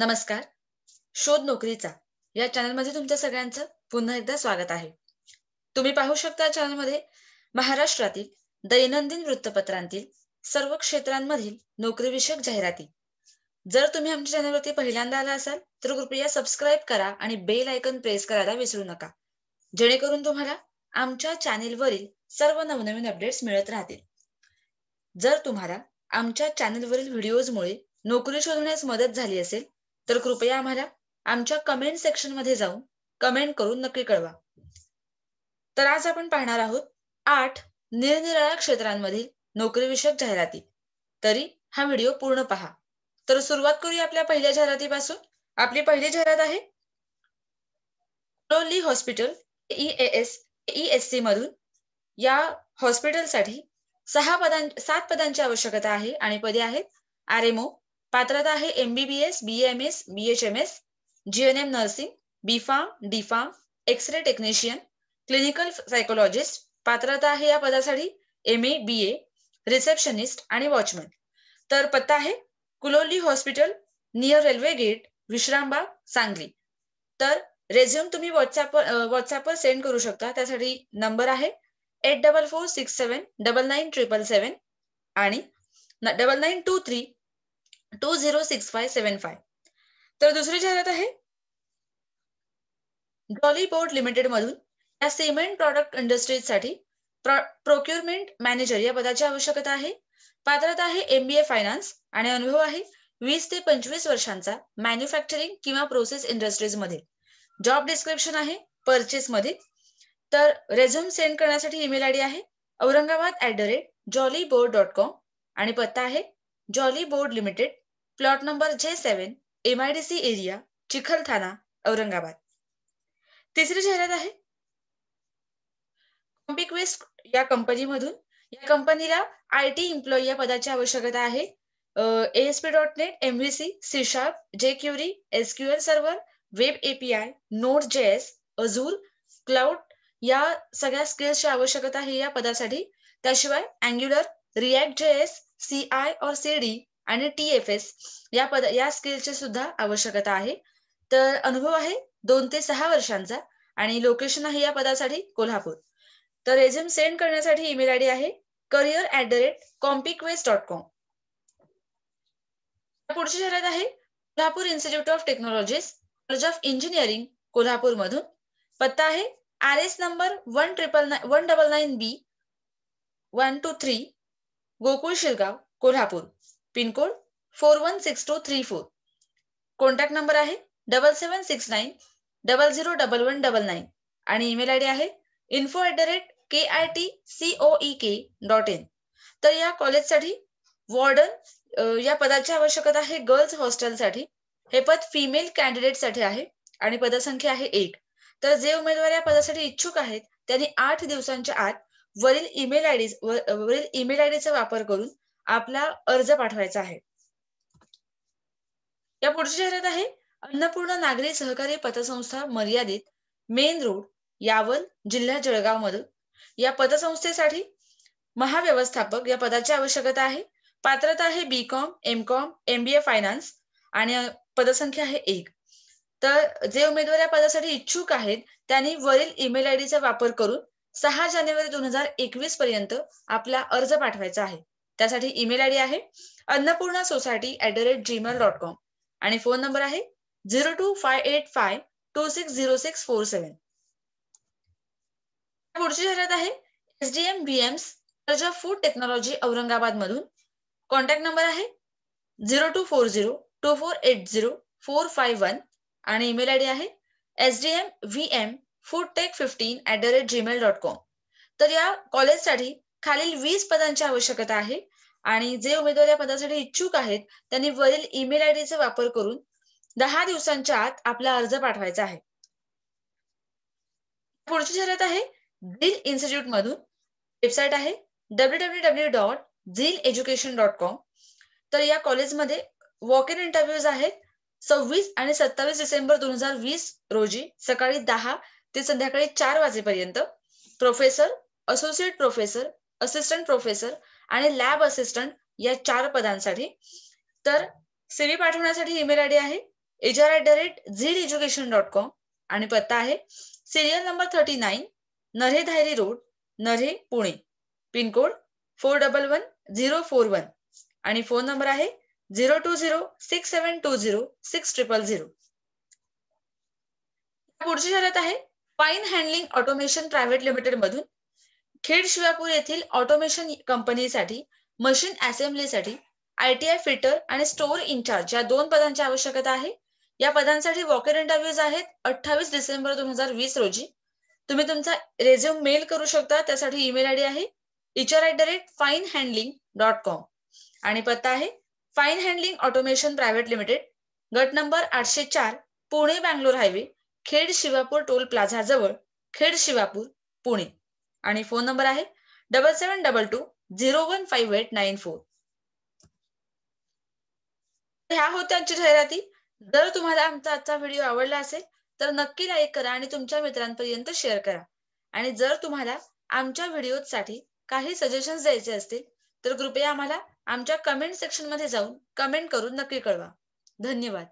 नमस्कार. शोध नोकरीचा या चॅनलमध्ये तुमच्या सगळ्यांचं पुन्हा एकदा स्वागत आहे. तुम्ही पाहू शकता चॅनलमध्ये महाराष्ट्रातील दैनंदिन वृत्तपत्रांतील सर्व क्षेत्रांमधील नोकरीविषयक जाहिराती. जर तुम्ही आमच्या चॅनलवरती पहिल्यांदा आला असाल तर कृपया सबस्क्राईब करा आणि बेल आयकॉन प्रेस करायला विसरू नका, जेणेकरून तुम्हाला आमच्या चॅनेलवरील सर्व नवनवीन अपडेट्स मिळत राहतील. जर तुम्हाला आमच्या चॅनलवरील व्हिडिओजमुळे नोकरी शोधण्यास मदत झाली असेल तर कृपया आम्हाला आमच्या कमेंट सेक्शनमध्ये जाऊन कमेंट करून नक्की कळवा. तर आज आपण पाहणार आहोत 8 निरनिराळ्या क्षेत्रांमधील नोकरीविषयक जाहिराती. तरी हा व्हिडिओ पूर्ण पहा. तर सुरुवात करूया आपल्या पहिल्या जाहिरातीपासून. आपली पहिली जाहिरात आहे कुलोली हॉस्पिटल ESC मधून. या हॉस्पिटलसाठी 7 पदांची आवश्यकता आहे आणि पदे आहेत RMO. पात्रता आहे MBBS, BAMS, BHMS, GNM nursing, B.Pharm, D.Pharm, x-ray technician, clinical psychologist. पात्रता आहे या पदासाठी MA, BA, रिसेप्शनिस्ट आणि वॉचमन. तर पत्ता आहे Kuloli hospital near railway gate, Vishrambag, Sangli. तर रेझ्युम तुम्ही व्हॉट्सअपवर सेंड करू शकता. त्यासाठी नंबर आहे 8446799777 आणि 9923206575. तर दुसरी जाहिरात आहे डॉली बोर्ड लिमिटेड मधून. या सिमेंट प्रॉडक्ट इंडस्ट्रीज साठी प्रोक्युरमेंट मॅनेजर या पदाची आवश्यकता आहे. पात्रता आहे MBA फायनान्स आणि अनुभव आहे 20 ते 25 वर्षांचा मॅन्युफॅक्चरिंग किंवा प्रोसेस इंडस्ट्रीज मध्ये. जॉब डिस्क्रिप्शन आहे परचेस मध्ये. तर रेझ्युम सेंड करण्यासाठी ईमेल आयडी आहे aurangabad@jollyboard.com आणि पत्ता आहे Jolly Board Limited, plot number J7, MIDC area, Chikhalthana, Aurangabad. तिसरी जाहिरात आहे कॉम्पिक्वेस्ट या कंपनीमधून. या कंपनीला IT एम्प्लॉई या पदाची आवश्यकता आहे. ASP.NET, MVC, C#, jQuery, SQL server, web API, Node.js, Azure, cloud या सगळ्या स्किल्सची आवश्यकता आहे या पदासाठी. त्याशिवाय Angular, React.js, CI or CD आणि TFS या स्किल्सची सुद्धा आवश्यकता आहे. तर अनुभव आहे 2 ते 6 वर्षांचा आणि लोकेशन आहे या पदासाठी कोल्हापूर. तर रेझ्युम सेंड करण्यासाठी ईमेल आयडी आहे career@compicquest.com. पुढची जाहिरात आहे Kolhapur institute of technologies, college of engineering, Kolhapur मधून. पत्ता आहे RS number 199B 123 Gokul Shirgaon, Kolhapur. Pin code 416234. Contact number आहे 7769001199 आणि ईमेल आयडी आहे info@kitcoek.in. तर या कॉलेजसाठी वॉर्डन या पदाची आवश्यकता आहे गर्ल्स हॉस्टेलसाठी. हे पद फिमेल कॅन्डिडेट साठी आहे आणि पदसंख्या आहे 1. तर जे उमेदवार या पदासाठी इच्छुक आहेत त्यांनी 8 दिवसांच्या आत वरील ईमेल आयडीचा वापर करून आपला अर्ज पाठवायचा आहे. या पुढची जाहिरात आहे अन्नपूर्णा नागरी सहकारी पतसंस्था मर्यादित, मेन रोड, यावल, जिल्हा जळगाव मधून. या पतसंस्थेसाठी महाव्यवस्थापक या पदाची आवश्यकता आहे. पात्रता आहे BCom, MCom, MBA फायनान्स आणि पदसंख्या आहे 1. तर जे उमेदवार या पदासाठी इच्छुक आहेत त्यांनी वरील ईमेल आयडीचा वापर करून 6 जानेवारी 2021 पर्यंत आपला अर्ज पाठवायचा आहे. त्यासाठी ईमेल आयडी आहे annapurna.society@gmail.com आणि फोन नंबर आहे 0258526067. पुढची जाहिरात आहे SDM VMS college of food technology, Aurangabad मधून. कॉन्टॅक्ट नंबर आहे 0240248045 आणि ईमेल आयडी आहे sdmvmfoodtech15@gmail.com. तर या कॉलेजसाठी खालील 20 पदांची आवश्यकता आहे आणि जे उमेदवार या पदासाठी इच्छुक आहेत त्यांनी वरील ईमेल आयडीचा वापर करून 10 दिवसांच्या आत आपला अर्ज पाठवायचा आहे. पुढची जाहिरात आहे झील इन्स्टिट्यूट मधून. वेबसाईट आहे www.zileducation.com. तर या कॉलेजमध्ये वॉक इन इंटरव्ह्यूज आहेत 26 आणि 27 डिसेंबर 2020 रोजी सकाळी 10 ते संध्याकाळी 4 वाजेपर्यंत. Professor, associate professor, assistant professor आणि लॅब असिस्टंट या 4 पदांसाठी. तर CV पाठवण्यासाठी ईमेल आयडी आहे hr@zeededucation.com आणि पत्ता आहे serial number 39 Narhe Dhayari road, Narhe, Pune, pincode 411041 आणि फोन नंबर आहे 0206720600. पुढची जाहिरात आहे Fine Handling Automation Private Limited मधून खेड शिवापूर येथील ऑटोमेशन कंपनीसाठी मशीन असेंब्लीसाठी ITI फिटर आणि स्टोअर इन्चार्ज या 2 पदांची आवश्यकता आहे. या पदांसाठी वॉक इन इंटरव्ह्यूज आहेत 28 डिसेंबर 2020 रोजी. तुम्ही तुमचा रेझ्यूम मेल करू शकता. त्यासाठी ईमेल आयडी आहे hr@finehandling.com आणि पत्ता आहे Fine Handling Automation Private Limited, गट number 804, Pune Bangalore highway, Khed Shivapur toll plaza जवळ, खेड शिवापूर, पुणे आणि फोन नंबर आहे 7722015894. ह्या होत्या आजच्या जाहिराती. जर तुम्हाला आमचा आजचा व्हिडिओ आवडला असेल तर नक्की लाईक करा आणि तुमच्या मित्रांपर्यंत शेअर करा. आणि जर तुम्हाला आमच्या व्हिडिओसाठी काही सजेशन्स द्यायचे असतील तर कृपया आम्हाला आमच्या कमेंट सेक्शनमध्ये जाऊन कमेंट करून नक्की कळवा. धन्यवाद.